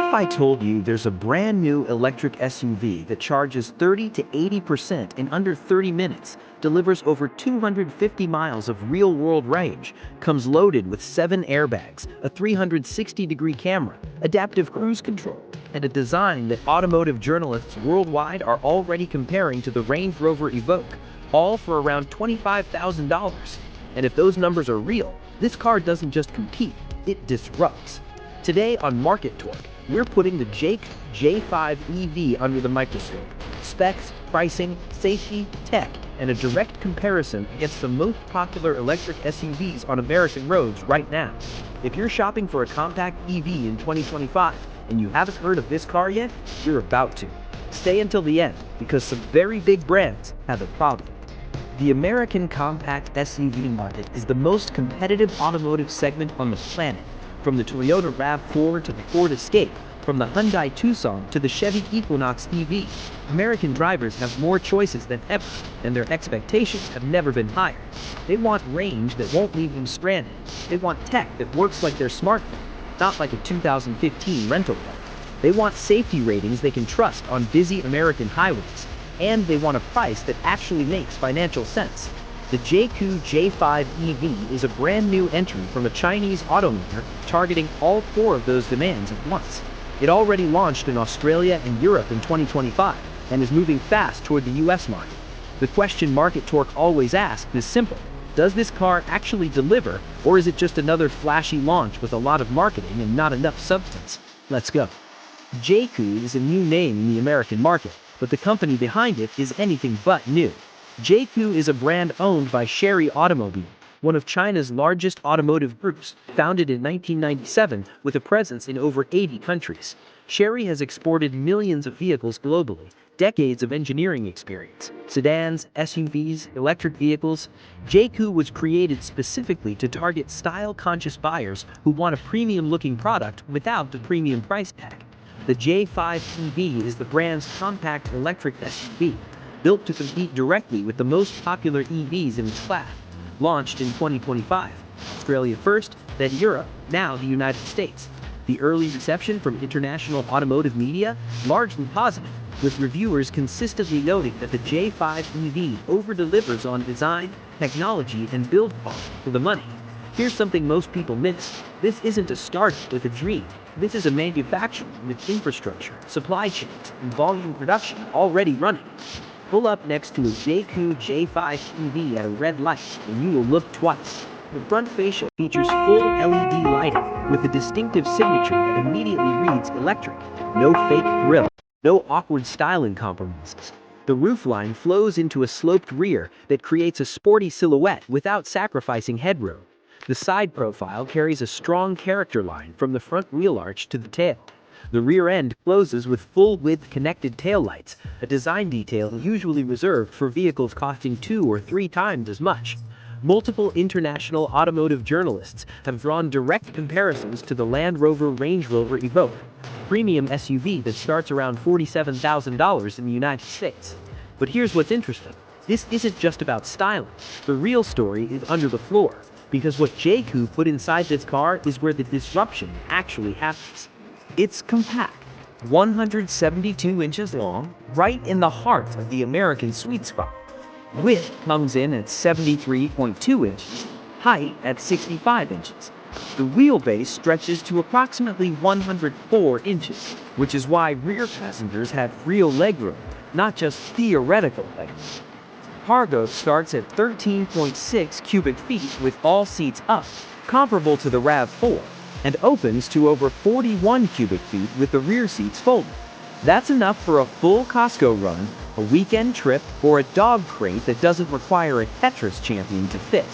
if I told you there's a brand new electric SUV that charges 30 to 80% in under 30 minutes, delivers over 250 miles of real-world range, comes loaded with 7 airbags, a 360-degree camera, adaptive cruise control, and a design that automotive journalists worldwide are already comparing to the Range Rover Evoque, all for around $25,000. And if those numbers are real, this car doesn't just compete, it disrupts. Today on Market Torque, we're putting the JAC J5 EV under the microscope. Specs, pricing, safety, tech, and a direct comparison against the most popular electric SUVs on American roads right now. If you're shopping for a compact EV in 2025 and you haven't heard of this car yet, you're about to. Stay until the end, because some very big brands have a problem. The American compact SUV market is the most competitive automotive segment on the planet. From the Toyota RAV4 to the Ford Escape, from the Hyundai Tucson to the Chevy Equinox EV, American drivers have more choices than ever, and their expectations have never been higher. They want range that won't leave them stranded. They want tech that works like their smartphone, not like a 2015 rental car. They want safety ratings they can trust on busy American highways, and they want a price that actually makes financial sense. The JAC J5 EV is a brand new entry from a Chinese automaker targeting all 4 of those demands at once. It already launched in Australia and Europe in 2025 and is moving fast toward the US market. The question Market Torque always asks is simple: does this car actually deliver, or is it just another flashy launch with a lot of marketing and not enough substance? Let's go. JAC is a new name in the American market, but the company behind it is anything but new. JAC is a brand owned by Chery Automobile, one of China's largest automotive groups, founded in 1997 with a presence in over 80 countries. Chery has exported millions of vehicles globally, decades of engineering experience, sedans, SUVs, electric vehicles. JAC was created specifically to target style-conscious buyers who want a premium-looking product without the premium price tag. The J5 EV is the brand's compact electric SUV, built to compete directly with the most popular EVs in its class. Launched in 2025, Australia first, then Europe, now the United States. The early reception from international automotive media, largely positive, with reviewers consistently noting that the J5 EV over-delivers on design, technology, and build cost for the money. Here's something most people miss: this isn't a startup with a dream. This is a manufacturer with infrastructure, supply chains, and volume production already running. Pull up next to a JAC J5 EV at a red light, and you will look twice. The front fascia features full LED lighting with a distinctive signature that immediately reads electric. No fake grille, no awkward styling compromises. The roofline flows into a sloped rear that creates a sporty silhouette without sacrificing headroom. The side profile carries a strong character line from the front wheel arch to the tail. The rear end closes with full-width connected taillights, a design detail usually reserved for vehicles costing 2 or 3 times as much. Multiple international automotive journalists have drawn direct comparisons to the Land Rover Range Rover Evoque, a premium SUV that starts around $47,000 in the United States. But here's what's interesting: this isn't just about styling. The real story is under the floor, because what JAC put inside this car is where the disruption actually happens. It's compact, 172 inches long, right in the heart of the American sweet spot. Width comes in at 73.2 inches, height at 65 inches. The wheelbase stretches to approximately 104 inches, which is why rear passengers have real legroom, not just theoretical legroom. Cargo starts at 13.6 cubic feet with all seats up, comparable to the RAV4, and opens to over 41 cubic feet with the rear seats folded. That's enough for a full Costco run, a weekend trip, or a dog crate that doesn't require a Tetris champion to fit.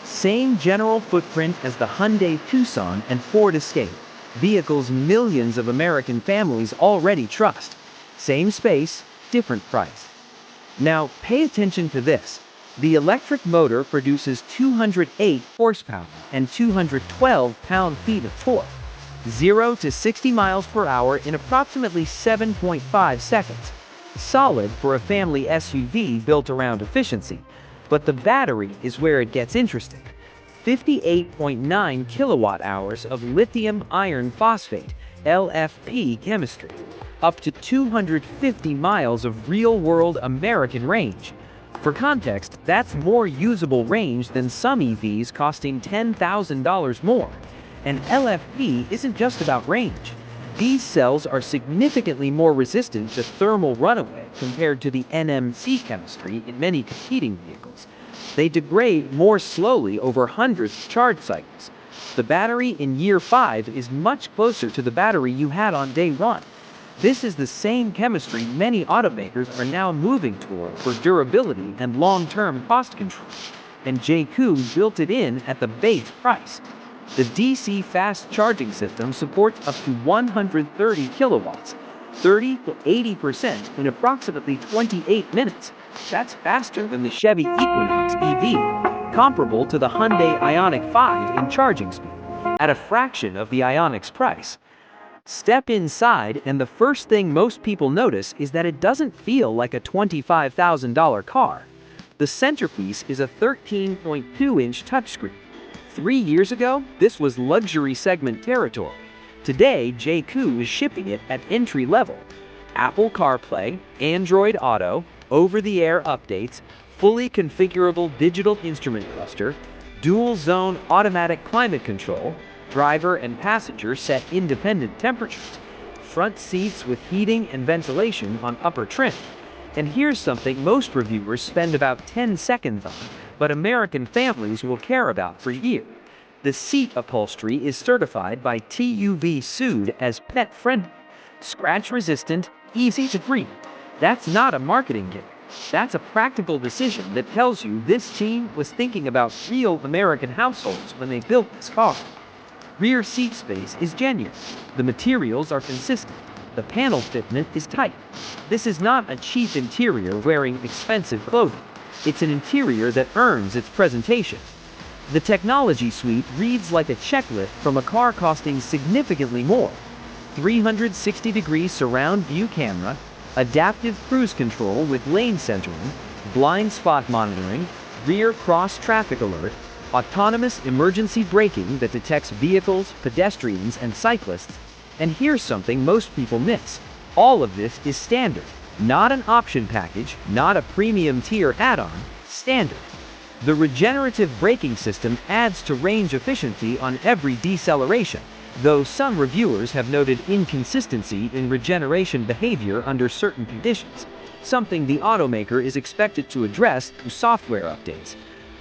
Same general footprint as the Hyundai Tucson and Ford Escape, vehicles millions of American families already trust. Same space, different price. Now, pay attention to this. The electric motor produces 208 horsepower and 212 pound-feet of torque, 0 to 60 miles per hour in approximately 7.5 seconds. Solid for a family SUV built around efficiency. But the battery is where it gets interesting. 58.9 kilowatt hours of lithium iron phosphate, LFP chemistry, up to 250 miles of real-world American range. For context, that's more usable range than some EVs costing $10,000 more. And LFP isn't just about range. These cells are significantly more resistant to thermal runaway compared to the NMC chemistry in many competing vehicles. They degrade more slowly over hundreds of charge cycles. The battery in year 5 is much closer to the battery you had on day 1. This is the same chemistry many automakers are now moving toward for durability and long-term cost control. And JCOO built it in at the base price. The DC fast charging system supports up to 130 kilowatts, 30 to 80% in approximately 28 minutes. That's faster than the Chevy Equinox EV, comparable to the Hyundai Ioniq 5 in charging speed, at a fraction of the Ioniq's price. Step inside, and the first thing most people notice is that it doesn't feel like a $25,000 car. The centerpiece is a 13.2-inch touchscreen. 3 years ago, this was luxury segment territory. Today, JCOO is shipping it at entry level. Apple CarPlay, Android Auto, over-the-air updates, fully configurable digital instrument cluster, dual-zone automatic climate control, driver and passenger set independent temperatures, front seats with heating and ventilation on upper trim. And here's something most reviewers spend about 10 seconds on, but American families will care about for years. The seat upholstery is certified by TÜV SÜD as pet-friendly, scratch-resistant, easy to breathe. That's not a marketing gimmick. That's a practical decision that tells you this team was thinking about real American households when they built this car. Rear seat space is genuine. The materials are consistent. The panel fitment is tight. This is not a cheap interior wearing expensive clothing. It's an interior that earns its presentation. The technology suite reads like a checklist from a car costing significantly more. 360-degree surround view camera, adaptive cruise control with lane centering, blind spot monitoring, rear cross traffic alert, autonomous emergency braking that detects vehicles, pedestrians, and cyclists. And here's something most people miss. All of this is standard. Not an option package, not a premium tier add-on, standard. The regenerative braking system adds to range efficiency on every deceleration, though some reviewers have noted inconsistency in regeneration behavior under certain conditions, something the automaker is expected to address through software updates.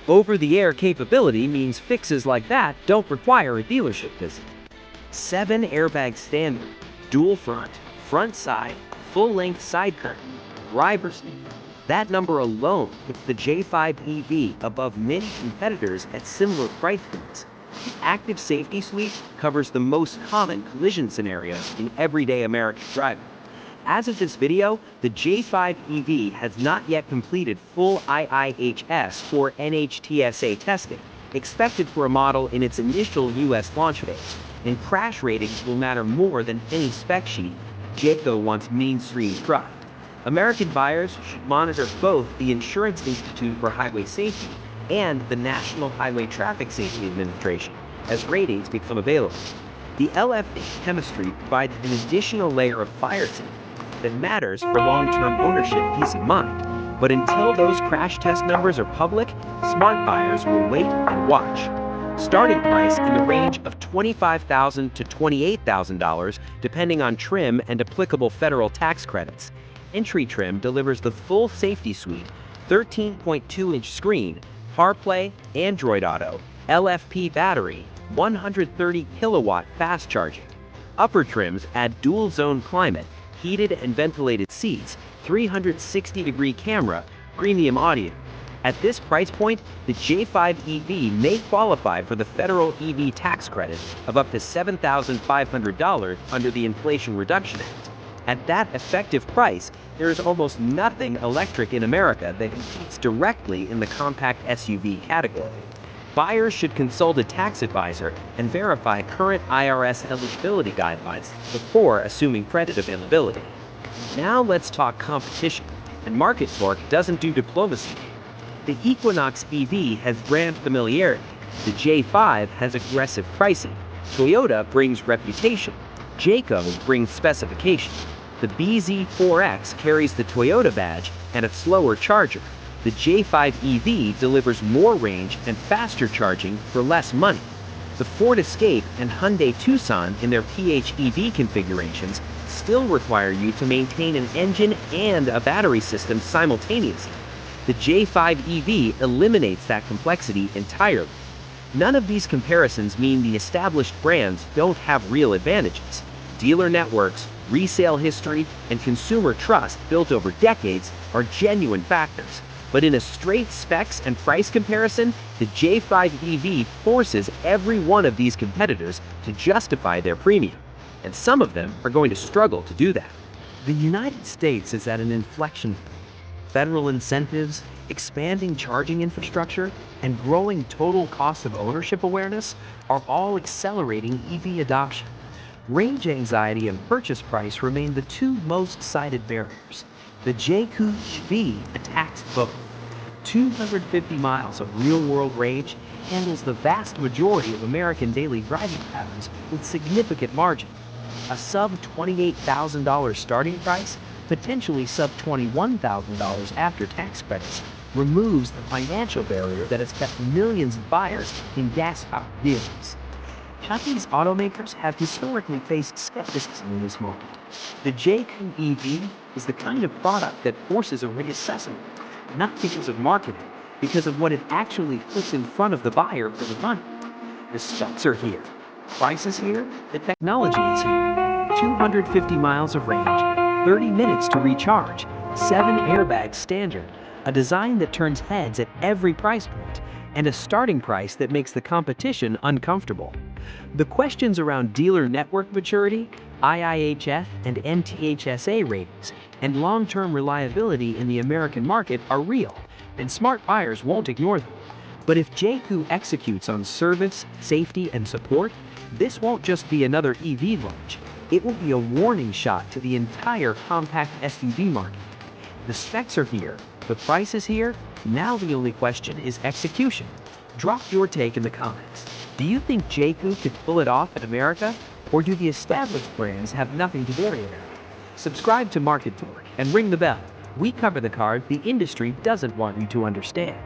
Over-the-air capability means fixes like that don't require a dealership visit. 7 airbags standard, dual front side, full-length side curtain, driver's seat. That number alone puts the J5 EV above many competitors at similar price points. The Active Safety Suite covers the most common collision scenarios in everyday American driving. As of this video, the J5 EV has not yet completed full IIHS or NHTSA testing, expected for a model in its initial US launch phase, and crash ratings will matter more than any spec sheet JCOO wants mainstream truck. American buyers should monitor both the Insurance Institute for Highway Safety and the National Highway Traffic Safety Administration as ratings become available. The LFP chemistry provides an additional layer of fire safety that matters for long-term ownership peace of mind. But until those crash test numbers are public, smart buyers will wait and watch. Starting price in the range of $25,000 to $28,000 depending on trim and applicable federal tax credits. Entry trim delivers the full safety suite, 13.2-inch screen, CarPlay, Android Auto, LFP battery, 130 kilowatt fast charging. Upper trims add dual zone climate, heated and ventilated seats, 360-degree camera, premium audio. At this price point, the J5 EV may qualify for the federal EV tax credit of up to $7,500 under the Inflation Reduction Act. At that effective price, there is almost nothing electric in America that competes directly in the compact SUV category. Buyers should consult a tax advisor and verify current IRS eligibility guidelines before assuming credit availability. Now let's talk competition. And market torque doesn't do diplomacy. The Equinox EV has brand familiarity. The J5 has aggressive pricing. Toyota brings reputation. Jayco brings specification. The BZ4X carries the Toyota badge and a slower charger. The J5 EV delivers more range and faster charging for less money. The Ford Escape and Hyundai Tucson in their PHEV configurations still require you to maintain an engine and a battery system simultaneously. The J5 EV eliminates that complexity entirely. None of these comparisons mean the established brands don't have real advantages. Dealer networks, resale history, and consumer trust built over decades are genuine factors. But in a straight specs and price comparison, the J5 EV forces every one of these competitors to justify their premium. And some of them are going to struggle to do that. The United States is at an inflection point. Federal incentives, expanding charging infrastructure, and growing total cost of ownership awareness are all accelerating EV adoption. Range anxiety and purchase price remain the two most cited barriers. The Jayco EV attacks both. 250 miles of real-world range handles the vast majority of American daily driving patterns with significant margin. A sub-$28,000 starting price, potentially sub-$21,000 after tax credits, removes the financial barrier that has kept millions of buyers in gas-powered vehicles. Chinese automakers have historically faced skepticism in this moment. The Jayco EV is the kind of product that forces a reassessment, not because of marketing, because of what it actually puts in front of the buyer for the money. The specs are here, price is here, the technology is here. 250 miles of range, 30 minutes to recharge, 7 airbags standard, a design that turns heads at every price point, and a starting price that makes the competition uncomfortable. The questions around dealer network maturity, IIHF and NTHSA ratings, and long-term reliability in the American market are real, and smart buyers won't ignore them. But if Jayco executes on service, safety, and support, this won't just be another EV launch. It will be a warning shot to the entire compact SUV market. The specs are here, the price is here, now the only question is execution. Drop your take in the comments. Do you think Jayco could pull it off in America? Or do the established brands have nothing to worry about? Subscribe to Market Talk and ring the bell. We cover the cars the industry doesn't want you to understand.